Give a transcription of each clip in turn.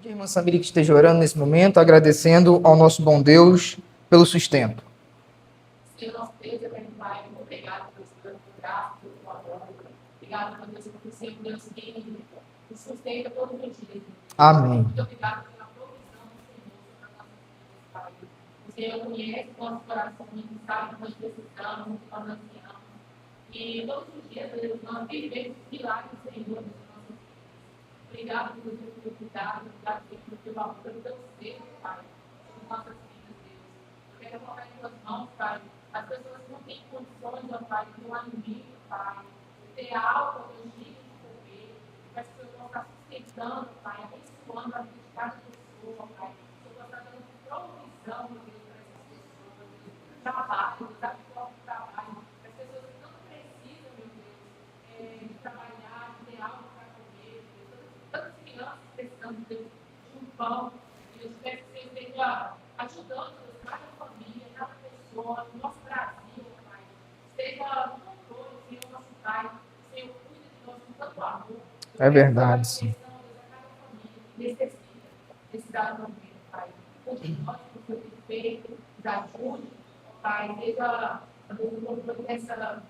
A irmã Samiri que esteja orando nesse momento, agradecendo ao nosso bom Deus pelo sustento. Senhor, nosso Deus, eterno Pai, obrigado pelo seu braço, pelo seu amor. Obrigado, meu Deus, porque o Senhor, Deus, que nos sustenta todos os dias. Amém. Muito obrigado pela provisão do Senhor para nossas vidas, Pai. O Senhor conhece o nosso coração, sabe que nós precisamos, que nós ansiamos. E todos os dias, Deus, nós vivemos milagres, Senhor. Obrigado pelo teu cuidado, obrigado pelo teu amor, pelo teu ser, Pai, por nossas vidas, Deus. Eu quero colocar em tuas mãos, Pai, as pessoas que não têm condições, ó Pai, de um alimento, Pai, de ter algo, Deus, digno de comer, mas que o Senhor possa estar sustentando, Pai, abençoando a vida de cada pessoa, Pai. Que o Senhor possa estar dando provisão, meu Deus, para essas pessoas, Deus. Trabalho, dá próprio trabalho, as pessoas que não precisam, meu Deus, de trabalhar, de ter algo para comer, tantas crianças precisando de um pão, e eu espero que você esteja ajudando cada família, cada pessoa, no nosso Brasil, Pai. Esteja no controle, Senhor, nosso Pai. O Senhor cuida de nós com tanto amor. É verdade, sim. Cada família que necessita do momento, Pai. Cuide de nós, por seu perfeito, nos ajude, Pai. Seja no controle dessa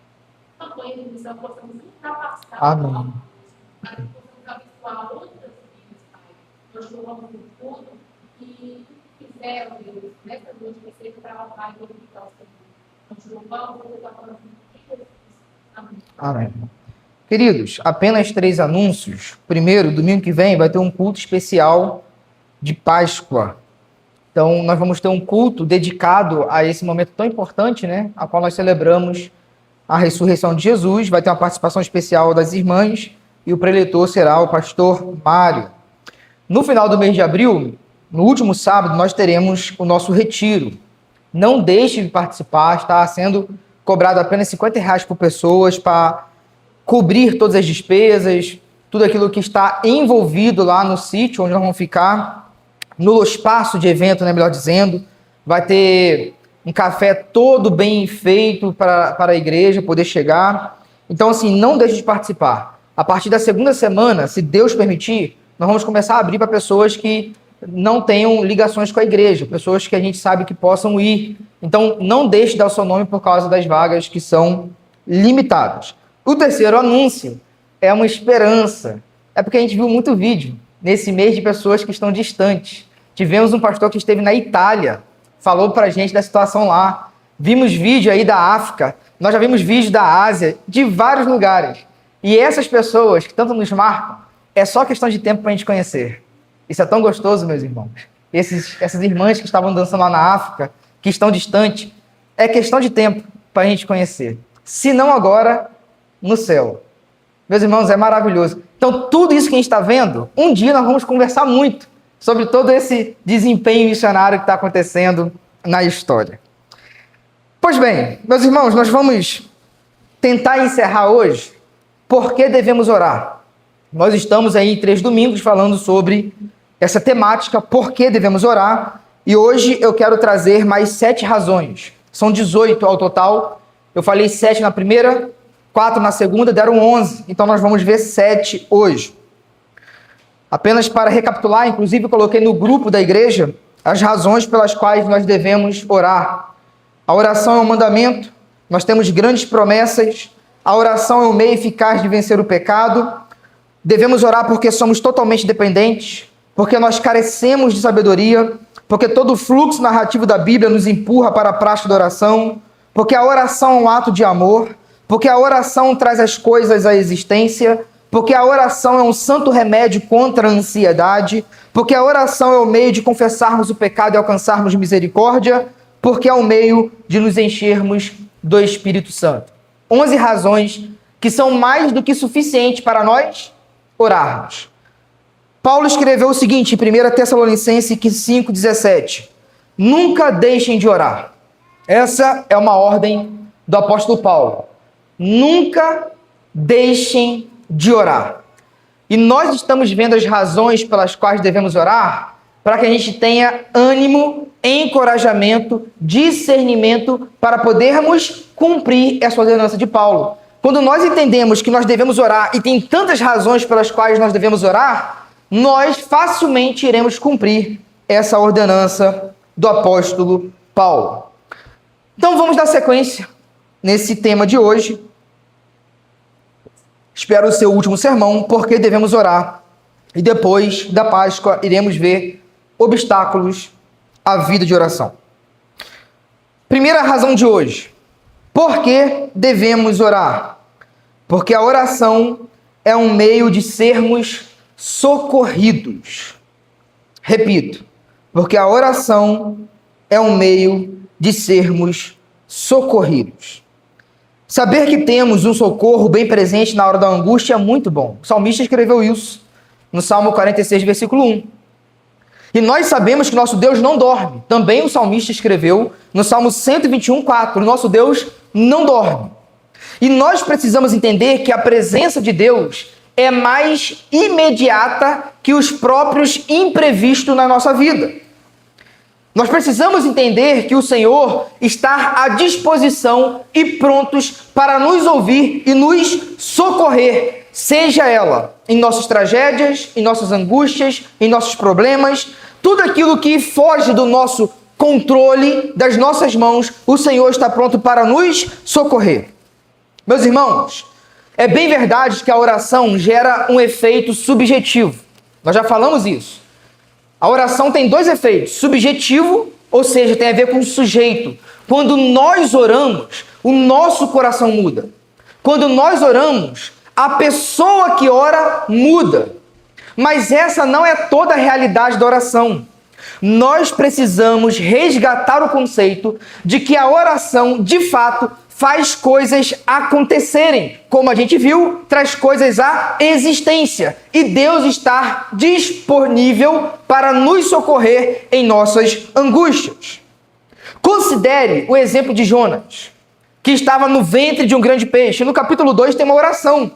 campanha de missão, possamos ultrapassar. Amém. Para que possamos abençoar outras vidas, Pai. Nós louvamos por tudo e quiser, ó Deus, nessa noite que seja para honrar e glorificar o Senhor. Nós louvamos por tua palavra de Jesus. Amém. Amém. Queridos, apenas 3 anúncios. Primeiro, domingo que vem vai ter um culto especial de Páscoa. Então, nós vamos ter um culto dedicado a esse momento tão importante, né? A qual nós celebramos a ressurreição de Jesus. Vai ter uma participação especial das irmãs e o preletor será o pastor Mário. No final do mês de abril, no último sábado, nós teremos o nosso retiro. Não deixe de participar, está sendo cobrado apenas R$50 por pessoas para cobrir todas as despesas, tudo aquilo que está envolvido lá no sítio onde nós vamos ficar, no espaço de evento, né, melhor dizendo. Vai ter um café todo bem feito para a igreja poder chegar. Então, assim, não deixe de participar. A partir da segunda semana, se Deus permitir, nós vamos começar a abrir para pessoas que não tenham ligações com a igreja, pessoas que a gente sabe que possam ir. Então, não deixe de dar o seu nome por causa das vagas que são limitadas. O terceiro anúncio é uma esperança. É porque a gente viu muito vídeo nesse mês de pessoas que estão distantes. Tivemos um pastor que esteve na Itália, falou para a gente da situação lá. Vimos vídeo aí da África, nós já vimos vídeo da Ásia, de vários lugares. E essas pessoas que tanto nos marcam, é só questão de tempo para a gente conhecer. Isso é tão gostoso, meus irmãos. Essas irmãs que estavam dançando lá na África, que estão distantes, é questão de tempo para a gente conhecer. Se não agora, no céu. Meus irmãos, é maravilhoso. Então, tudo isso que a gente está vendo, um dia nós vamos conversar muito sobre todo esse desempenho missionário que está acontecendo na história. Pois bem, meus irmãos, nós vamos tentar encerrar hoje. Por que devemos orar? Nós estamos aí em 3 domingos falando sobre essa temática, por que devemos orar, e hoje eu quero trazer mais 7 razões. São 18 ao total. Eu falei 7 na primeira, 4 na segunda, deram 11. Então nós vamos ver 7 hoje. Apenas para recapitular, inclusive eu coloquei no grupo da igreja as razões pelas quais nós devemos orar. A oração é um mandamento, nós temos grandes promessas, a oração é um meio eficaz de vencer o pecado, devemos orar porque somos totalmente dependentes, porque nós carecemos de sabedoria, porque todo o fluxo narrativo da Bíblia nos empurra para a prática da oração, porque a oração é um ato de amor, porque a oração traz as coisas à existência, porque a oração é um santo remédio contra a ansiedade, porque a oração é o meio de confessarmos o pecado e alcançarmos misericórdia, porque é o meio de nos enchermos do Espírito Santo. 11 razões que são mais do que suficientes para nós orarmos. Paulo escreveu o seguinte em 1 Tessalonicenses 5,17. Nunca deixem de orar. Essa é uma ordem do apóstolo Paulo. Nunca deixem de orar. E nós estamos vendo as razões pelas quais devemos orar para que a gente tenha ânimo, encorajamento, discernimento para podermos cumprir essa ordenança de Paulo. Quando nós entendemos que nós devemos orar e tem tantas razões pelas quais nós devemos orar, nós facilmente iremos cumprir essa ordenança do apóstolo Paulo. Então vamos dar sequência nesse tema de hoje. Espero o seu último sermão, porque devemos orar. E depois da Páscoa iremos ver obstáculos à vida de oração. Primeira razão de hoje. Por que devemos orar? Porque a oração é um meio de sermos socorridos. Repito, porque a oração é um meio de sermos socorridos. Saber que temos um socorro bem presente na hora da angústia é muito bom. O salmista escreveu isso no Salmo 46, versículo 1. E nós sabemos que nosso Deus não dorme. Também o salmista escreveu no Salmo 121, 4. Nosso Deus não dorme. E nós precisamos entender que a presença de Deus é mais imediata que os próprios imprevistos na nossa vida. Nós precisamos entender que o Senhor está à disposição e prontos para nos ouvir e nos socorrer, seja ela em nossas tragédias, em nossas angústias, em nossos problemas, tudo aquilo que foge do nosso controle, das nossas mãos, o Senhor está pronto para nos socorrer. Meus irmãos, é bem verdade que a oração gera um efeito subjetivo. Nós já falamos isso. A oração tem dois efeitos. Subjetivo, ou seja, tem a ver com o sujeito. Quando nós oramos, o nosso coração muda. Quando nós oramos, a pessoa que ora muda. Mas essa não é toda a realidade da oração. Nós precisamos resgatar o conceito de que a oração, de fato, faz coisas acontecerem. Como a gente viu, traz coisas à existência. E Deus está disponível para nos socorrer em nossas angústias. Considere o exemplo de Jonas, que estava no ventre de um grande peixe. No capítulo 2 tem uma oração.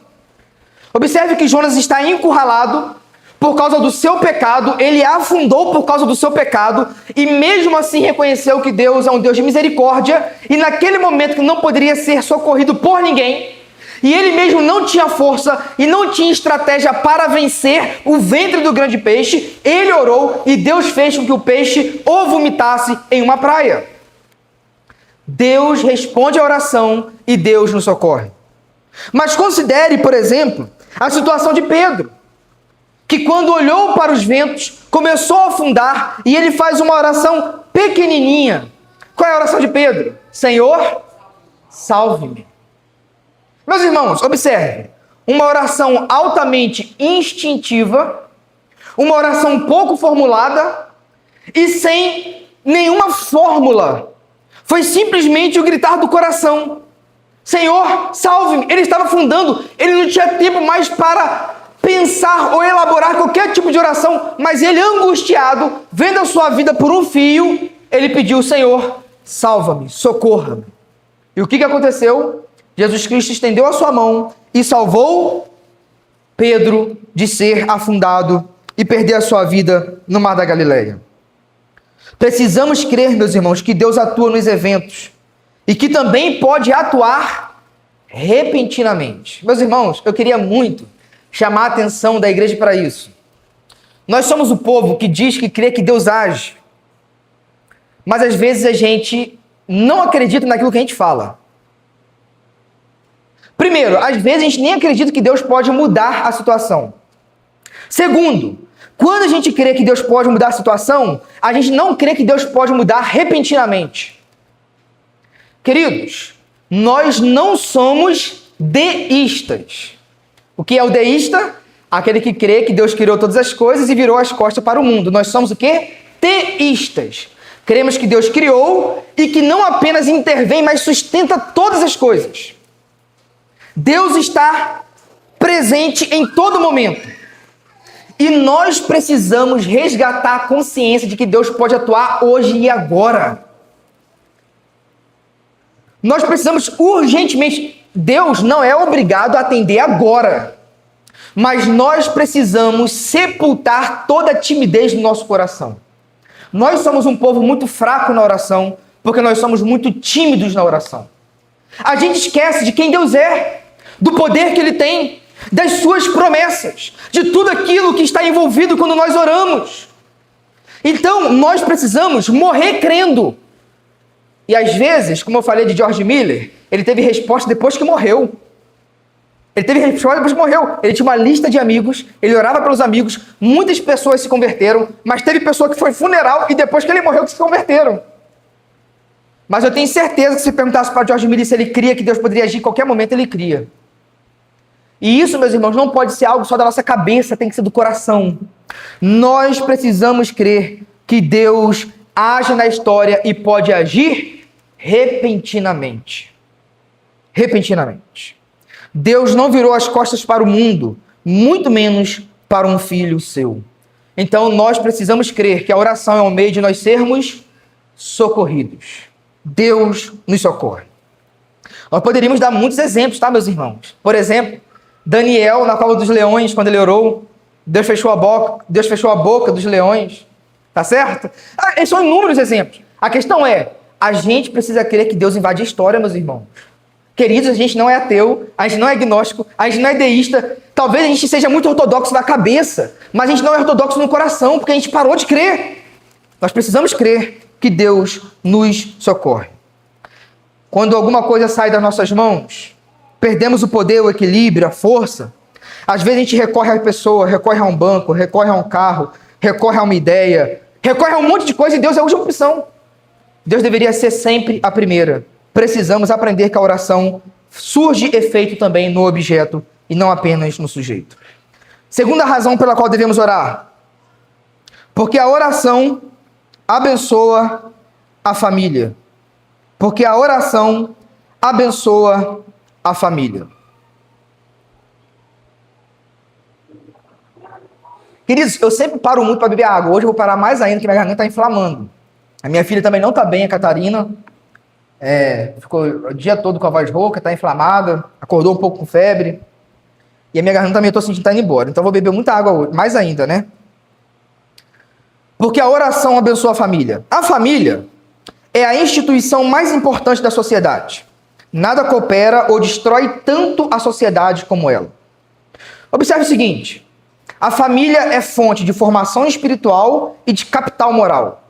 Observe que Jonas está encurralado por causa do seu pecado, ele afundou por causa do seu pecado, e mesmo assim reconheceu que Deus é um Deus de misericórdia, e naquele momento que não poderia ser socorrido por ninguém, e ele mesmo não tinha força e não tinha estratégia para vencer o ventre do grande peixe, ele orou e Deus fez com que o peixe o vomitasse em uma praia. Deus responde à oração e Deus nos socorre. Mas considere, por exemplo, a situação de Pedro, que quando olhou para os ventos, começou a afundar e ele faz uma oração pequenininha. Qual é a oração de Pedro? Senhor, salve-me. Meus irmãos, observe. Uma oração altamente instintiva, uma oração pouco formulada e sem nenhuma fórmula. Foi simplesmente o gritar do coração. Senhor, salve-me. Ele estava afundando, ele não tinha tempo mais para pensar ou elaborar qualquer tipo de oração, mas ele, angustiado, vendo a sua vida por um fio, ele pediu: Senhor, salva-me, socorra-me. E o que aconteceu? Jesus Cristo estendeu a sua mão e salvou Pedro de ser afundado e perder a sua vida no mar da Galileia. Precisamos crer, meus irmãos, que Deus atua nos eventos e que também pode atuar repentinamente. Meus irmãos, eu queria muito chamar a atenção da igreja para isso. Nós somos o povo que diz que crê que Deus age, mas às vezes a gente não acredita naquilo que a gente fala. Primeiro, às vezes a gente nem acredita que Deus pode mudar a situação. Segundo, quando a gente crê que Deus pode mudar a situação, a gente não crê que Deus pode mudar repentinamente. Queridos, nós não somos deístas. O que é o deísta? Aquele que crê que Deus criou todas as coisas e virou as costas para o mundo. Nós somos o quê? Teístas. Cremos que Deus criou e que não apenas intervém, mas sustenta todas as coisas. Deus está presente em todo momento. E nós precisamos resgatar a consciência de que Deus pode atuar hoje e agora. Nós precisamos urgentemente. Deus não é obrigado a atender agora. Mas nós precisamos sepultar toda a timidez do nosso coração. Nós somos um povo muito fraco na oração, porque nós somos muito tímidos na oração. A gente esquece de quem Deus é, do poder que Ele tem, das suas promessas, de tudo aquilo que está envolvido quando nós oramos. Então, nós precisamos morrer crendo. E às vezes, como eu falei de George Miller, ele teve resposta depois que morreu. Ele teve resposta depois que morreu. Ele tinha uma lista de amigos, ele orava pelos amigos, muitas pessoas se converteram, mas teve pessoa que foi funeral e depois que ele morreu que se converteram. Mas eu tenho certeza que se perguntasse para George Miller se ele cria que Deus poderia agir em qualquer momento, ele cria. E isso, meus irmãos, não pode ser algo só da nossa cabeça, tem que ser do coração. Nós precisamos crer que Deus age na história e pode agir repentinamente. Repentinamente. Deus não virou as costas para o mundo, muito menos para um filho seu. Então nós precisamos crer que a oração é o meio de nós sermos socorridos. Deus nos socorre. Nós poderíamos dar muitos exemplos, tá, meus irmãos? Por exemplo, Daniel na cova dos leões, quando ele orou, Deus fechou a boca dos leões. Tá certo? Esses são inúmeros exemplos. A questão é, a gente precisa crer que Deus invade a história, meus irmãos. Queridos, a gente não é ateu, a gente não é agnóstico, a gente não é deísta. Talvez a gente seja muito ortodoxo na cabeça, mas a gente não é ortodoxo no coração, porque a gente parou de crer. Nós precisamos crer que Deus nos socorre. Quando alguma coisa sai das nossas mãos, perdemos o poder, o equilíbrio, a força. Às vezes a gente recorre à pessoa, recorre a um banco, recorre a um carro, recorre a uma ideia, recorre a um monte de coisa e Deus é a última opção. Deus deveria ser sempre a primeira. Precisamos aprender que a oração surge efeito também no objeto e não apenas no sujeito. Segunda razão pela qual devemos orar. Porque a oração abençoa a família. Porque a oração abençoa a família. Queridos, eu sempre paro muito para beber água. Hoje eu vou parar mais ainda, porque minha garganta está inflamando. A minha filha também não está bem, a Catarina. Ficou o dia todo com a voz rouca, está inflamada, acordou um pouco com febre. E a minha garganta também eu estou sentindo que está indo embora. Então eu vou beber muita água hoje, mais ainda, né? Porque a oração abençoa a família. A família é a instituição mais importante da sociedade. Nada coopera ou destrói tanto a sociedade como ela. Observe o seguinte. A família é fonte de formação espiritual e de capital moral,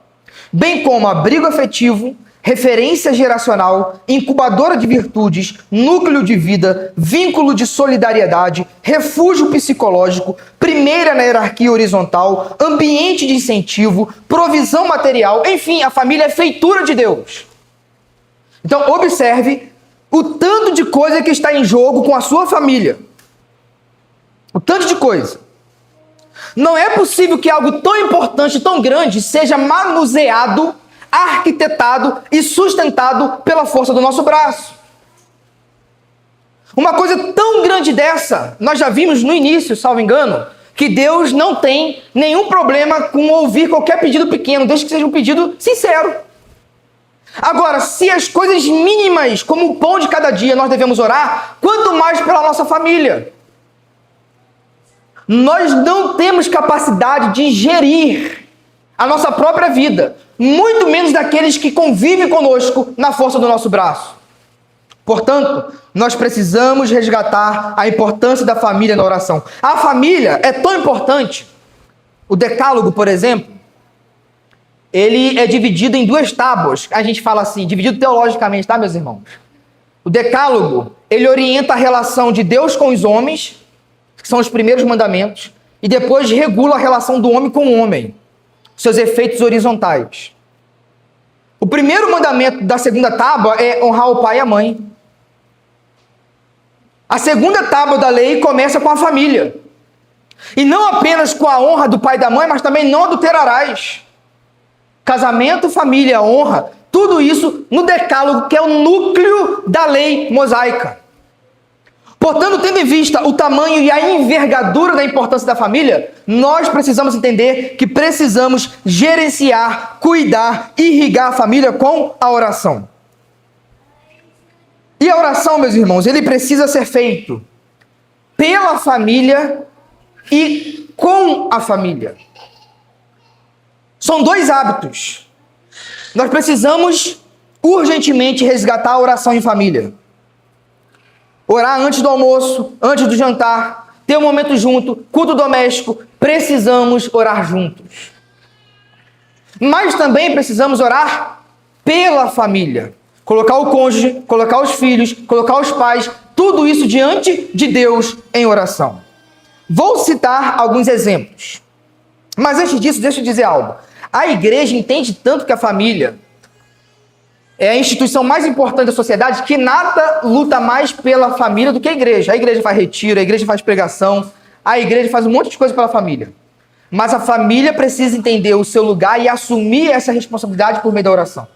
bem como abrigo afetivo, referência geracional, incubadora de virtudes, núcleo de vida, vínculo de solidariedade, refúgio psicológico, primeira na hierarquia horizontal, ambiente de incentivo, provisão material, enfim, a família é feitura de Deus. Então, observe o tanto de coisa que está em jogo com a sua família. O tanto de coisa. Não é possível que algo tão importante, tão grande, seja manuseado, arquitetado e sustentado pela força do nosso braço. Uma coisa tão grande dessa, nós já vimos no início, salvo engano, que Deus não tem nenhum problema com ouvir qualquer pedido pequeno, desde que seja um pedido sincero. Agora, se as coisas mínimas, como o pão de cada dia, nós devemos orar, quanto mais pela nossa família. Nós não temos capacidade de gerir a nossa própria vida, muito menos daqueles que convivem conosco na força do nosso braço. Portanto, nós precisamos resgatar a importância da família na oração. A família é tão importante. O Decálogo, por exemplo, ele é dividido em duas tábuas. A gente fala assim, dividido teologicamente, tá, meus irmãos? O Decálogo, ele orienta a relação de Deus com os homens, que são os primeiros mandamentos, e depois regula a relação do homem com o homem, seus efeitos horizontais. O primeiro mandamento da segunda tábua é honrar o pai e a mãe. A segunda tábua da lei começa com a família. E não apenas com a honra do pai e da mãe, mas também não adulterarás. casamento, família, honra, tudo isso no decálogo, que é o núcleo da lei mosaica. Portanto, tendo em vista o tamanho e a envergadura da importância da família, nós precisamos entender que precisamos gerenciar, cuidar, irrigar a família com a oração. E a oração, meus irmãos, ele precisa ser feito pela família e com a família. São dois hábitos. Nós precisamos urgentemente resgatar a oração em família. Orar antes do almoço, antes do jantar, ter um momento junto, culto doméstico, precisamos orar juntos. Mas também precisamos orar pela família. Colocar o cônjuge, colocar os filhos, colocar os pais, tudo isso diante de Deus em oração. Vou citar alguns exemplos. Mas antes disso, deixa eu dizer algo. A igreja entende tanto que a família é a instituição mais importante da sociedade, que nada luta mais pela família do que a igreja. A igreja faz retiro, a igreja faz pregação, a igreja faz um monte de coisa pela família. Mas a família precisa entender o seu lugar e assumir essa responsabilidade por meio da oração.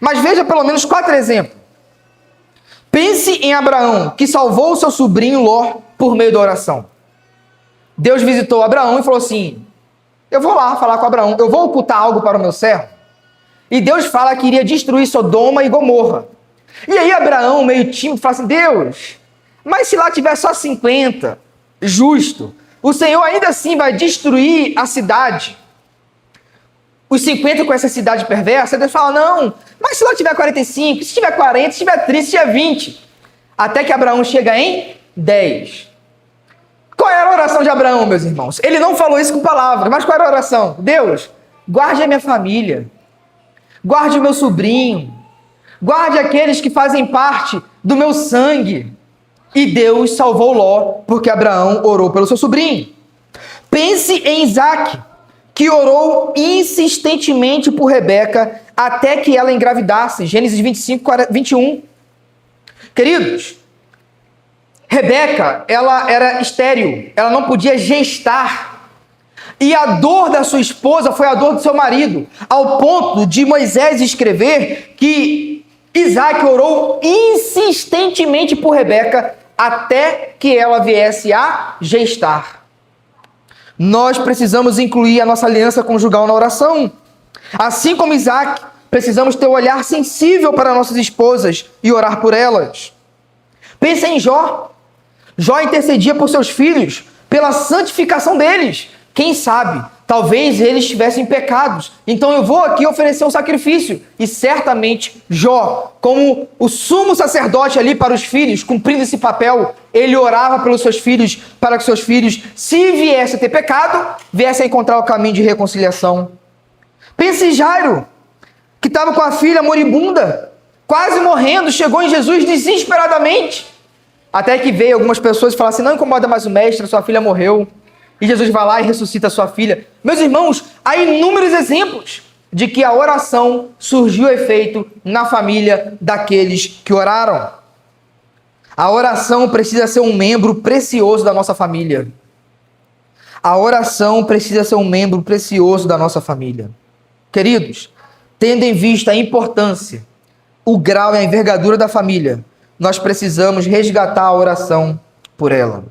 Mas veja pelo menos 4 exemplos. Pense em Abraão, que salvou o seu sobrinho Ló por meio da oração. Deus visitou Abraão e falou assim: eu vou lá falar com Abraão, eu vou ocultar algo para o meu servo. E Deus fala que iria destruir Sodoma e Gomorra. E aí Abraão, meio tímido, fala assim: Deus, mas se lá tiver só 50, justo, o Senhor ainda assim vai destruir a cidade. Os 50 com essa cidade perversa, Deus fala: não, mas se lá tiver 45, se tiver 40, se tiver 30, se tiver 20. Até que Abraão chega em 10. Qual era a oração de Abraão, meus irmãos? Ele não falou isso com palavras, mas qual era a oração? Deus, guarde a minha família. Guarde o meu sobrinho, guarde aqueles que fazem parte do meu sangue. E Deus salvou Ló, porque Abraão orou pelo seu sobrinho. Pense em Isaac, que orou insistentemente por Rebeca, até que ela engravidasse. Gênesis 25, 21. Queridos, Rebeca, ela era estéril, ela não podia gestar. E a dor da sua esposa foi a dor do seu marido, ao ponto de Moisés escrever que Isaac orou insistentemente por Rebeca até que ela viesse a gestar. Nós precisamos incluir a nossa aliança conjugal na oração. Assim como Isaac, precisamos ter um olhar sensível para nossas esposas e orar por elas. Pense em Jó. Jó intercedia por seus filhos, pela santificação deles. Quem sabe, talvez eles tivessem pecados. Então eu vou aqui oferecer um sacrifício. E certamente Jó, como o sumo sacerdote ali para os filhos, cumprindo esse papel, ele orava pelos seus filhos, para que seus filhos, se viesse a ter pecado, viessem a encontrar o caminho de reconciliação. Pense em Jairo, que estava com a filha moribunda, quase morrendo, chegou em Jesus desesperadamente. Até que veio algumas pessoas e falaram assim: não incomoda mais o mestre, sua filha morreu. E Jesus vai lá e ressuscita a sua filha. Meus irmãos, há inúmeros exemplos de que a oração surgiu efeito na família daqueles que oraram. A oração precisa ser um membro precioso da nossa família. A oração precisa ser um membro precioso da nossa família. Queridos, tendo em vista a importância, o grau e a envergadura da família, nós precisamos resgatar a oração por ela.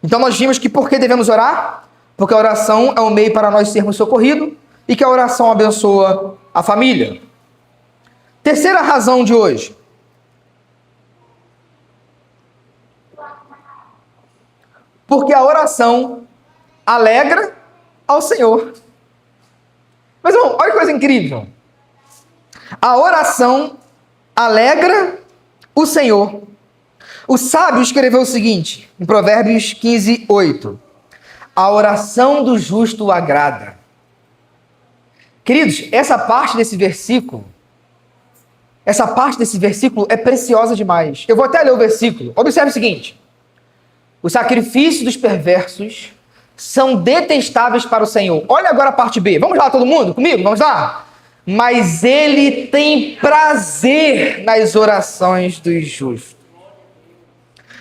Então nós vimos que por que devemos orar? Porque a oração é um meio para nós sermos socorridos e que a oração abençoa a família. Terceira razão de hoje. Porque a oração alegra ao Senhor. Mas irmão, olha que coisa incrível. A oração alegra o Senhor. O sábio escreveu o seguinte, em Provérbios 15, 8. A oração do justo o agrada. Queridos, essa parte desse versículo é preciosa demais. Eu vou até ler o versículo. Observe o seguinte. Os sacrifícios dos perversos são detestáveis para o Senhor. Olha agora a parte B. Vamos lá, todo mundo? Comigo? Vamos lá? Mas ele tem prazer nas orações dos justos.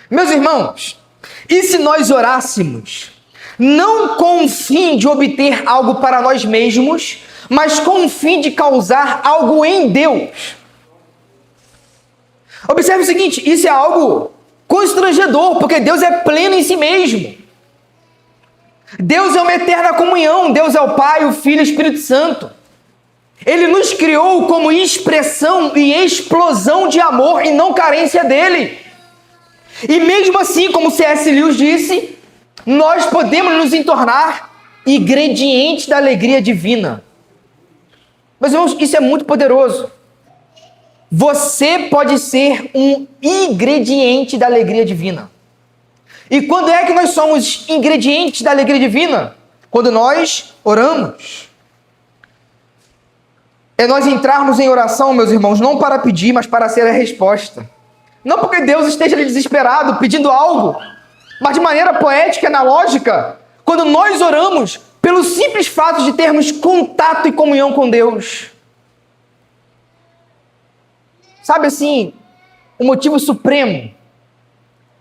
Meus irmãos, e se nós orássemos, não com o fim de obter algo para nós mesmos, mas com o fim de causar algo em Deus. Observe o seguinte, isso é algo constrangedor, porque Deus é pleno em si mesmo. Deus é uma eterna comunhão, Deus é o Pai, o Filho e o Espírito Santo. Ele nos criou como expressão e explosão de amor e não carência dele. E mesmo assim, como C.S. Lewis disse, nós podemos nos tornar ingredientes da alegria divina. Mas, irmãos, isso é muito poderoso. Você pode ser um ingrediente da alegria divina. E quando é que nós somos ingredientes da alegria divina? Quando nós oramos. É nós entrarmos em oração, meus irmãos, não para pedir, mas para ser a resposta. Não porque Deus esteja desesperado, pedindo algo, mas de maneira poética, analógica, quando nós oramos, pelo simples fato de termos contato e comunhão com Deus. Sabe assim, o motivo supremo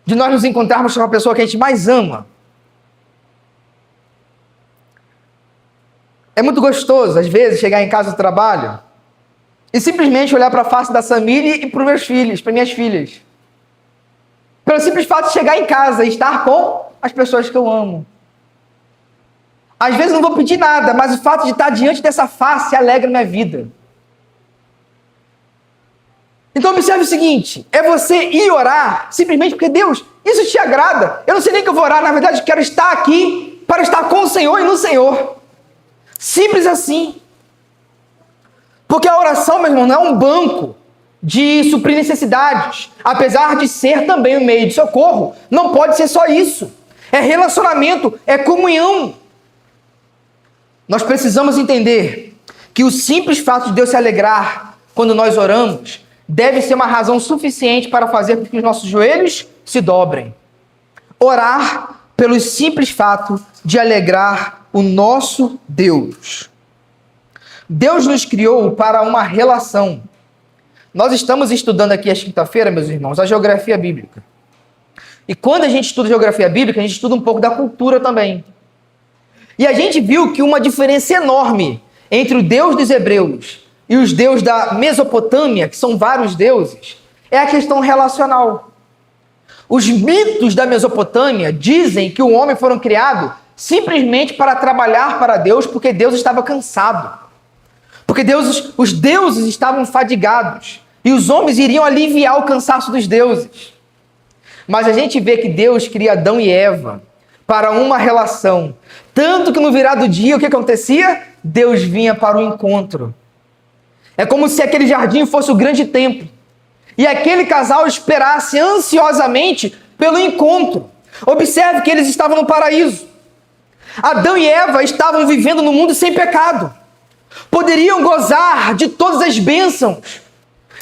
de nós nos encontrarmos com a pessoa que a gente mais ama. É muito gostoso, às vezes, chegar em casa do trabalho e simplesmente olhar para a face da Samiri e para os meus filhos, para minhas filhas. Pelo simples fato de chegar em casa e estar com as pessoas que eu amo. Às vezes não vou pedir nada, mas o fato de estar diante dessa face alegra minha vida. Então observe o seguinte, é você ir orar simplesmente porque Deus, isso te agrada. Eu não sei nem que eu vou orar, na verdade eu quero estar aqui para estar com o Senhor e no Senhor. Simples assim. Porque a oração, meu irmão, não é um banco de suprir necessidades. Apesar de ser também um meio de socorro, não pode ser só isso. É relacionamento, é comunhão. Nós precisamos entender que o simples fato de Deus se alegrar quando nós oramos deve ser uma razão suficiente para fazer com que os nossos joelhos se dobrem. Orar pelo simples fato de alegrar o nosso Deus. Deus nos criou para uma relação. Nós estamos estudando aqui a quinta-feira, meus irmãos, a geografia bíblica. E quando a gente estuda geografia bíblica, a gente estuda um pouco da cultura também. E a gente viu que uma diferença enorme entre o Deus dos hebreus e os deuses da Mesopotâmia, que são vários deuses, é a questão relacional. Os mitos da Mesopotâmia dizem que o homem foram criados simplesmente para trabalhar para Deus, porque Deus estava cansado. Porque os deuses estavam fadigados. E os homens iriam aliviar o cansaço dos deuses. Mas a gente vê que Deus cria Adão e Eva para uma relação. Tanto que no virar do dia, o que acontecia? Deus vinha para o encontro. É como se aquele jardim fosse o grande templo. E aquele casal esperasse ansiosamente pelo encontro. Observe que eles estavam no paraíso. Adão e Eva estavam vivendo no mundo sem pecado. Poderiam gozar de todas as bênçãos.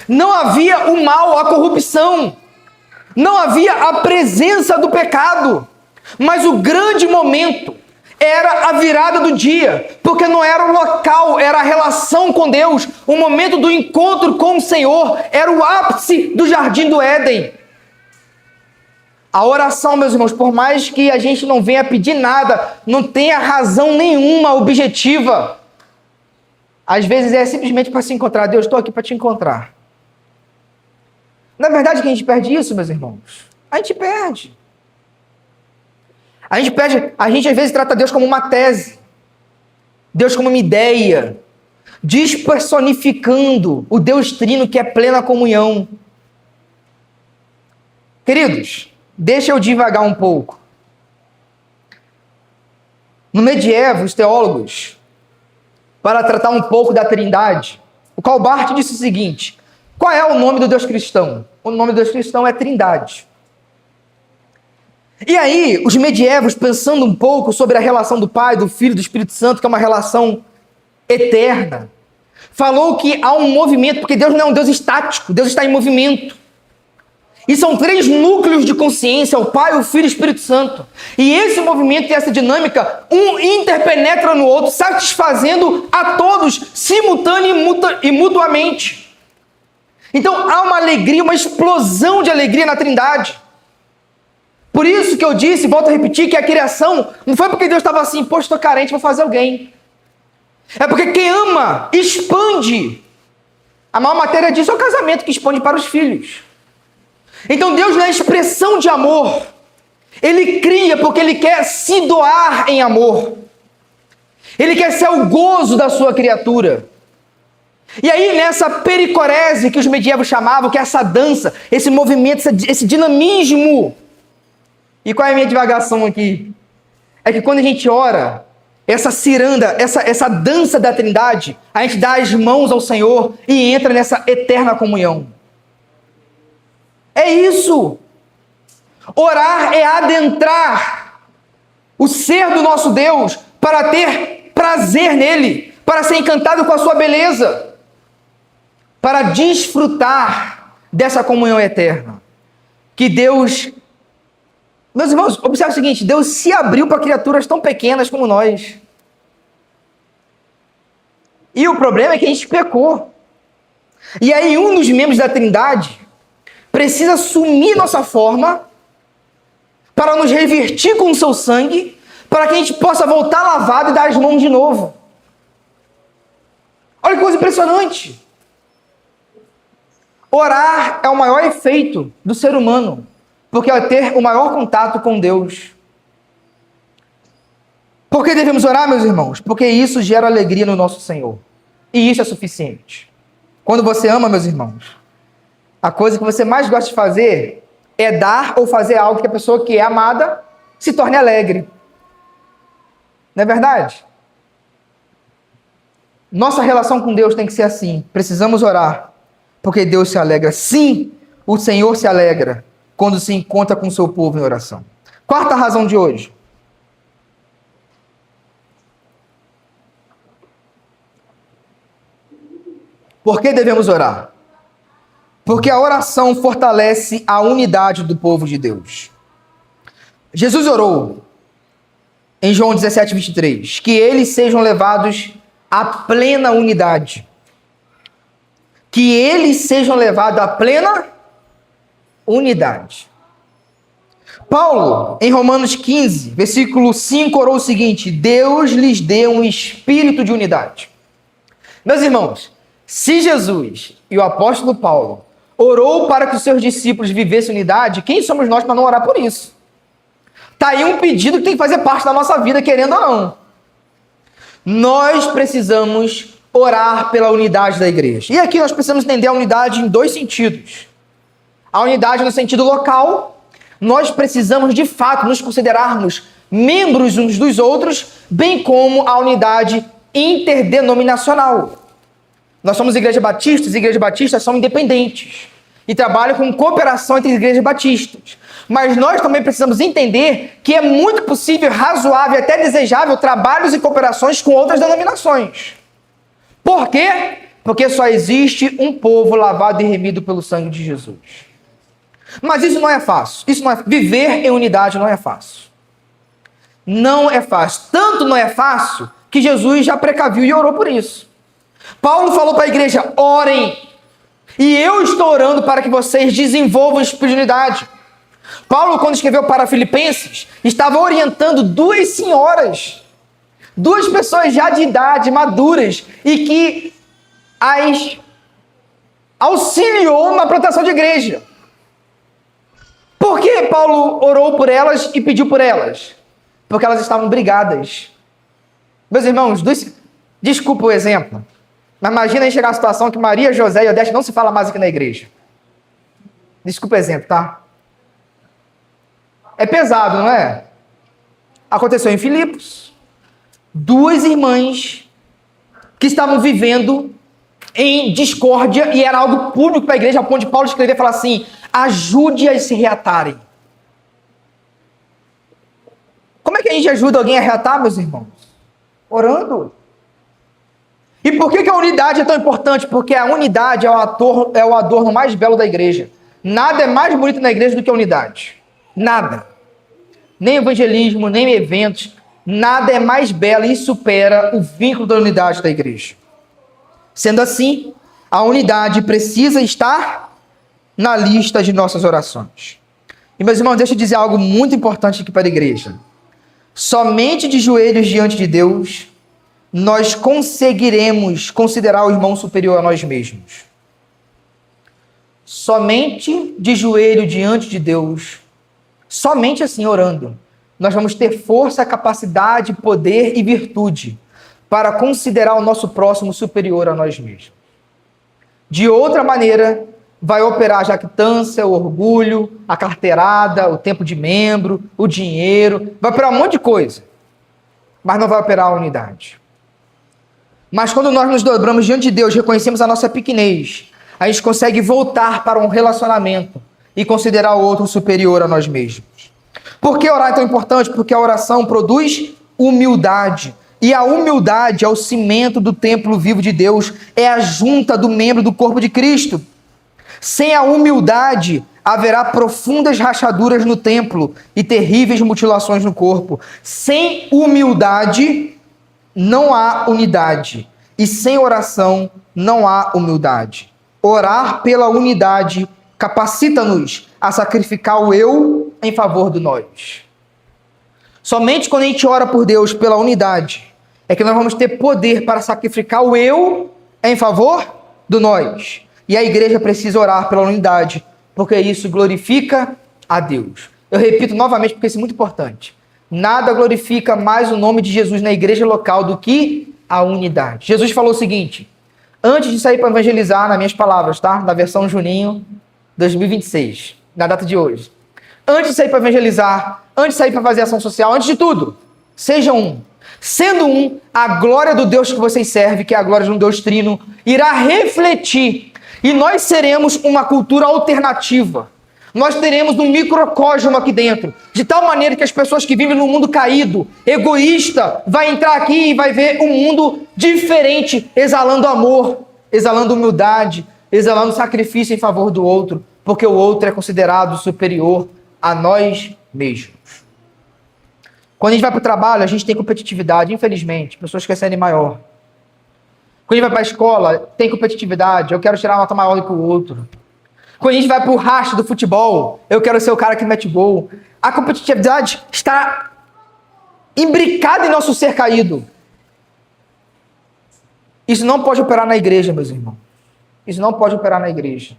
Não havia o mal, a corrupção. Não havia a presença do pecado. Mas o grande momento era a virada do dia, porque não era o local, era a relação com Deus. O momento do encontro com o Senhor era o ápice do jardim do Éden. A oração, meus irmãos, por mais que a gente não venha pedir nada, não tenha razão nenhuma objetiva, às vezes é simplesmente para se encontrar. Deus, estou aqui para te encontrar. Na verdade, que a gente perde isso, meus irmãos? A gente perde. A gente às vezes trata Deus como uma tese, Deus como uma ideia, despersonificando o Deus Trino que é plena comunhão. Queridos, deixa eu divagar um pouco. No medievo, os teólogos, para tratar um pouco da Trindade, o Karl Barth disse o seguinte: qual é o nome do Deus cristão? O nome do Deus cristão é Trindade. E aí, os medievos, pensando um pouco sobre a relação do Pai, do Filho e do Espírito Santo, que é uma relação eterna, falou que há um movimento, porque Deus não é um Deus estático, Deus está em movimento. E são 3 núcleos de consciência, o Pai, o Filho e o Espírito Santo. E esse movimento e essa dinâmica, um interpenetra no outro, satisfazendo a todos, simultânea e mutuamente. Então, há uma alegria, uma explosão de alegria na Trindade. Por isso que eu disse, volto a repetir, que a criação não foi porque Deus estava assim, poxa, estou carente, vou fazer alguém. É porque quem ama, expande. A maior matéria disso é o casamento que expande para os filhos. Então Deus, na expressão de amor, Ele cria porque Ele quer se doar em amor. Ele quer ser o gozo da sua criatura. E aí, nessa pericorese que os medievos chamavam, que é essa dança, esse movimento, esse dinamismo. E qual é a minha divagação aqui? É que quando a gente ora, essa ciranda, essa dança da Trindade, a gente dá as mãos ao Senhor e entra nessa eterna comunhão. É isso. Orar é adentrar o ser do nosso Deus para ter prazer nele, para ser encantado com a sua beleza, para desfrutar dessa comunhão eterna. Que Deus... Meus irmãos, observe o seguinte, Deus se abriu para criaturas tão pequenas como nós. E o problema é que a gente pecou. E aí um dos membros da Trindade precisa assumir nossa forma para nos revertir com o seu sangue, para que a gente possa voltar lavado e dar as mãos de novo. Olha que coisa impressionante. Orar é o maior efeito do ser humano, porque é ter o maior contato com Deus. Por que devemos orar, meus irmãos? Porque isso gera alegria no nosso Senhor. E isso é suficiente. Quando você ama, meus irmãos, a coisa que você mais gosta de fazer é dar ou fazer algo que a pessoa que é amada se torne alegre. Não é verdade? Nossa relação com Deus tem que ser assim. Precisamos orar, porque Deus se alegra. Sim, o Senhor se alegra quando se encontra com o seu povo em oração. Quarta razão de hoje. Por que devemos orar? Porque a oração fortalece a unidade do povo de Deus. Jesus orou em João 17, 23, que eles sejam levados à plena unidade. Que eles sejam levados à plena unidade. Paulo, em Romanos 15, versículo 5, orou o seguinte: Deus lhes deu um espírito de unidade. Meus irmãos, se Jesus e o apóstolo Paulo orou para que os seus discípulos vivessem unidade, quem somos nós para não orar por isso? Está aí um pedido que tem que fazer parte da nossa vida, querendo ou não. Nós precisamos orar pela unidade da igreja. E aqui nós precisamos entender a unidade em dois sentidos. A unidade no sentido local, nós precisamos de fato nos considerarmos membros uns dos outros, bem como a unidade interdenominacional. Nós somos igrejas batistas são independentes e trabalham com cooperação entre igrejas batistas. Mas nós também precisamos entender que é muito possível, razoável e até desejável trabalhos e cooperações com outras denominações. Por quê? Porque só existe um povo lavado e remido pelo sangue de Jesus. Mas isso não é fácil. Viver em unidade não é fácil. Não é fácil. Tanto não é fácil que Jesus já precaviu e orou por isso. Paulo falou para a igreja: orem. E eu estou orando para que vocês desenvolvam o espírito de unidade. Paulo, quando escreveu para Filipenses, estava orientando duas senhoras, duas pessoas já de idade, maduras, e que as auxiliou na plantação de igreja. Por que Paulo orou por elas e pediu por elas? Porque elas estavam brigadas. Meus irmãos, desculpa o exemplo, mas imagina aí chegar a situação que Maria, José e Odete não se fala mais aqui na igreja. Desculpa o exemplo, tá? É pesado, não é? Aconteceu em Filipos. Duas irmãs que estavam vivendo em discórdia e era algo público para a igreja, a ponto de Paulo escrever e falar assim: ajude-as a se reatarem. Como é que a gente ajuda alguém a reatar, meus irmãos? Orando. E por que a unidade é tão importante? Porque a unidade é o adorno mais belo da igreja. Nada é mais bonito na igreja do que a unidade. Nada. Nem evangelismo, nem eventos. Nada é mais belo e supera o vínculo da unidade da igreja. Sendo assim, a unidade precisa estar na lista de nossas orações. E, meus irmãos, deixa eu dizer algo muito importante aqui para a igreja. Somente de joelhos diante de Deus nós conseguiremos considerar o irmão superior a nós mesmos? Somente de joelho diante de Deus, somente assim orando, nós vamos ter força, capacidade, poder e virtude para considerar o nosso próximo superior a nós mesmos. De outra maneira, vai operar a jactância, o orgulho, a carteirada, o tempo de membro, o dinheiro, vai operar um monte de coisa, mas não vai operar a unidade. Mas quando nós nos dobramos diante de Deus, reconhecemos a nossa pequenez, a gente consegue voltar para um relacionamento e considerar o outro superior a nós mesmos. Por que orar é tão importante? Porque a oração produz humildade. E a humildade é o cimento do templo vivo de Deus, é a junta do membro do corpo de Cristo. Sem a humildade, haverá profundas rachaduras no templo e terríveis mutilações no corpo. Sem humildade, não há unidade. E sem oração, não há humildade. Orar pela unidade capacita-nos a sacrificar o eu em favor do nós. Somente quando a gente ora por Deus pela unidade, é que nós vamos ter poder para sacrificar o eu em favor do nós. E a igreja precisa orar pela unidade, porque isso glorifica a Deus. Eu repito novamente, porque isso é muito importante. Nada glorifica mais o nome de Jesus na igreja local do que a unidade. Jesus falou o seguinte, antes de sair para evangelizar, nas minhas palavras, tá? Da versão Juninho 2026, na data de hoje. Antes de sair para evangelizar, antes de sair para fazer ação social, antes de tudo, seja um. Sendo um, a glória do Deus que vocês servem, que é a glória de um Deus trino, irá refletir. E nós seremos uma cultura alternativa. Nós teremos um microcosmo aqui dentro, de tal maneira que as pessoas que vivem num mundo caído, egoísta, vai entrar aqui e vai ver um mundo diferente, exalando amor, exalando humildade, exalando sacrifício em favor do outro, porque o outro é considerado superior a nós mesmos. Quando a gente vai para o trabalho, a gente tem competitividade, infelizmente, pessoas querem serem maior. Quando a gente vai para a escola, tem competitividade, eu quero tirar uma nota maior do que o outro. Quando a gente vai para o racha do futebol, eu quero ser o cara que mete gol. A competitividade está imbricada em nosso ser caído. Isso não pode operar na igreja, meus irmãos. Isso não pode operar na igreja.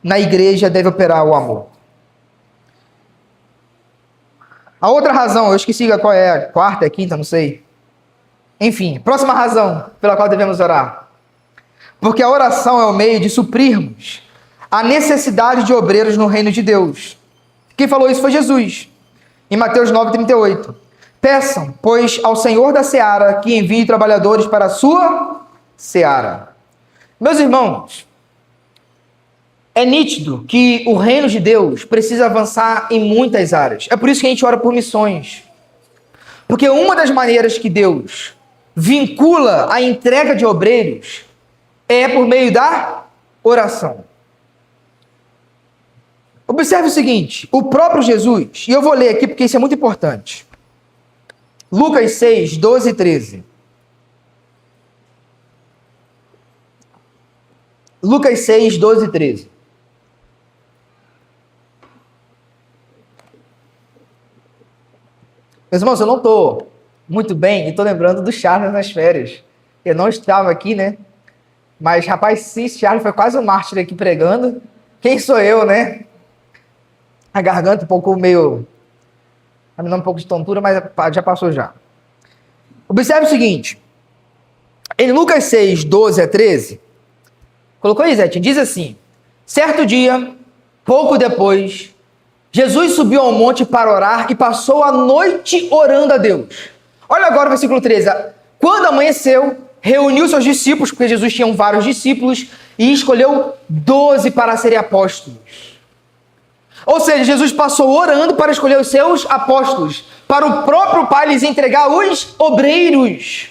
Na igreja deve operar o amor. A outra razão, eu esqueci qual é, a quarta, a quinta, não sei. Enfim, próxima razão pela qual devemos orar. Porque a oração é o meio de suprirmos a necessidade de obreiros no reino de Deus. Quem falou isso foi Jesus, em Mateus 9,38. Peçam, pois, ao Senhor da seara que envie trabalhadores para a sua seara. Meus irmãos, é nítido que o reino de Deus precisa avançar em muitas áreas. É por isso que a gente ora por missões. Porque uma das maneiras que Deus vincula a entrega de obreiros é por meio da oração. Observe o seguinte, o próprio Jesus, e eu vou ler aqui porque isso é muito importante. Lucas 6, 12 e 13. Lucas 6, 12 e 13. Meus irmãos, eu não estou muito bem e estou lembrando do Charles nas férias. Eu não estava aqui, né? Mas, rapaz, sim, esse Charles foi quase um mártir aqui pregando. Quem sou eu, né? A garganta um pouco meio... Tá me dando um pouco de tontura, mas já passou já. Observe o seguinte. Em Lucas 6, 12 a 13, colocou aí, Zetinho, diz assim, certo dia, pouco depois, Jesus subiu ao monte para orar e passou a noite orando a Deus. Olha agora o versículo 13. Quando amanheceu, reuniu seus discípulos, porque Jesus tinha vários discípulos, e escolheu 12 para serem apóstolos. Ou seja, Jesus passou orando para escolher os seus apóstolos, para o próprio Pai lhes entregar os obreiros.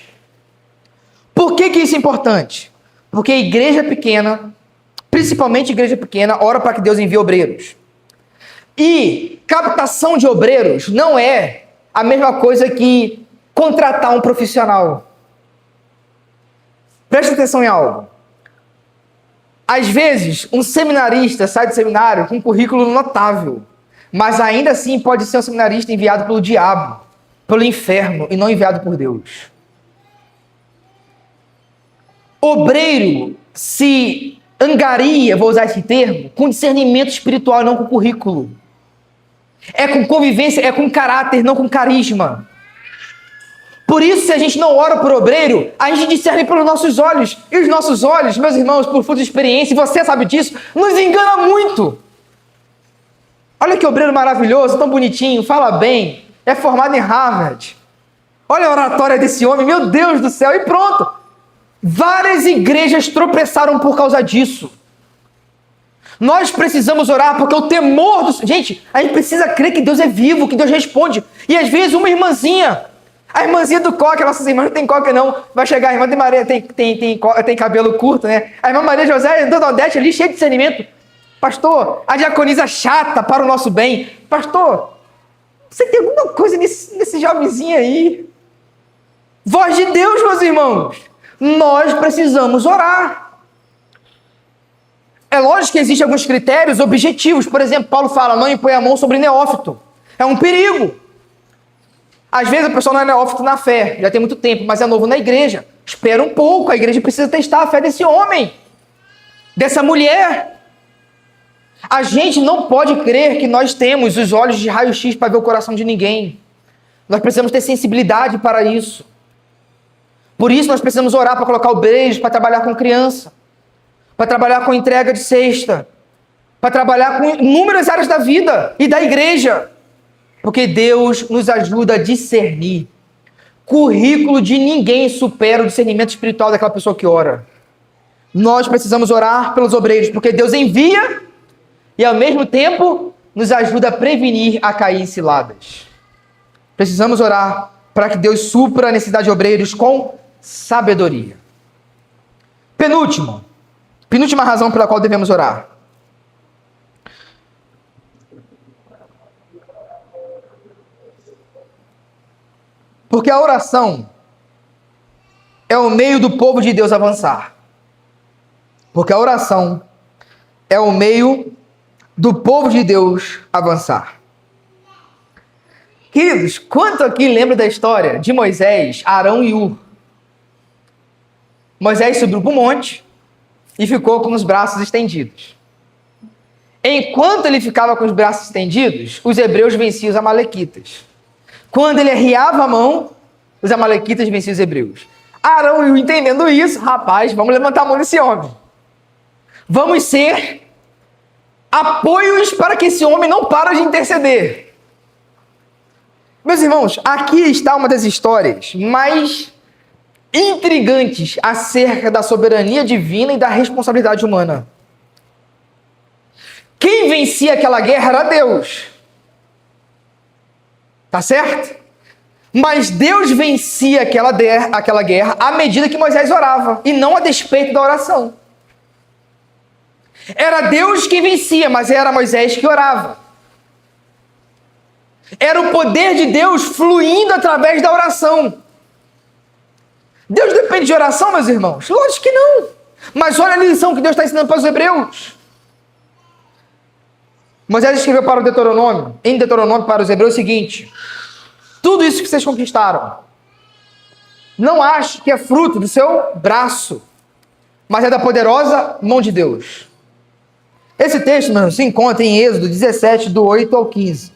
Por que isso é importante? Porque a igreja pequena, principalmente a igreja pequena, ora para que Deus envie obreiros. E captação de obreiros não é a mesma coisa que contratar um profissional. Preste atenção em algo. Às vezes, um seminarista sai do seminário com um currículo notável, mas ainda assim pode ser um seminarista enviado pelo diabo, pelo inferno, e não enviado por Deus. obreiro se angaria, vou usar esse termo, com discernimento espiritual, não com currículo. É com convivência, é com caráter, não com carisma. Por isso, se a gente não ora por obreiro, a gente discerne pelos nossos olhos. E os nossos olhos, meus irmãos, por fruto de experiência, e você sabe disso, nos engana muito. Olha que obreiro maravilhoso, tão bonitinho, fala bem, é formado em Harvard. Olha a oratória desse homem, meu Deus do céu, e pronto. Várias igrejas tropeçaram por causa disso. Nós precisamos orar porque o temor do... Gente, a gente precisa crer que Deus é vivo, que Deus responde. E às vezes uma irmãzinha, a irmãzinha do coque, nossas irmãs não tem coque não, vai chegar, a irmã de Maria tem cabelo curto, né? A irmã Maria José, do Nordeste, ali cheia de discernimento. Pastor, a diaconisa chata para o nosso bem. Pastor, você tem alguma coisa nesse jovenzinho aí? Voz de Deus, meus irmãos. Nós precisamos orar. É lógico que existem alguns critérios objetivos. Por exemplo, Paulo fala, não impõe a mão sobre neófito. É um perigo. Às vezes a pessoa não é neófito na fé, já tem muito tempo, mas é novo na igreja. Espera um pouco, a igreja precisa testar a fé desse homem, dessa mulher. A gente não pode crer que nós temos os olhos de raio-x para ver o coração de ninguém. Nós precisamos ter sensibilidade para isso. Por isso nós precisamos orar para colocar obreiros, para trabalhar com criança, para trabalhar com entrega de cesta, para trabalhar com inúmeras áreas da vida e da igreja. Porque Deus nos ajuda a discernir. Currículo de ninguém supera o discernimento espiritual daquela pessoa que ora. Nós precisamos orar pelos obreiros, porque Deus envia e ao mesmo tempo nos ajuda a prevenir a cair em ciladas. Precisamos orar para que Deus supra a necessidade de obreiros com sabedoria. Penúltima razão pela qual devemos orar. Porque a oração é o meio do povo de Deus avançar. Porque a oração é o meio do povo de Deus avançar. Queridos, quanto aqui lembra da história de Moisés, Arão e Ur? Moisés subiu para o monte e ficou com os braços estendidos. Enquanto ele ficava com os braços estendidos, os hebreus venciam os amalequitas. Quando ele arriava a mão, os amalequitas venciam os hebreus. Arão e Ur, entendendo isso, rapaz, vamos levantar a mão desse homem. Vamos ser apoios para que esse homem não pare de interceder. Meus irmãos, aqui está uma das histórias mais intrigantes acerca da soberania divina e da responsabilidade humana. Quem vencia aquela guerra era Deus. Tá certo? Mas Deus vencia aquela guerra à medida que Moisés orava, e não a despeito da oração. Era Deus quem vencia, mas era Moisés que orava. Era o poder de Deus fluindo através da oração. Deus depende de oração, meus irmãos? Lógico que não. Mas olha a lição que Deus está ensinando para os hebreus. Moisés escreveu para o Deuteronômio, em Deuteronômio para os hebreus o seguinte: tudo isso que vocês conquistaram, não ache que é fruto do seu braço, mas é da poderosa mão de Deus. Esse texto, meu irmão, se encontra em Êxodo 17, do 8 ao 15.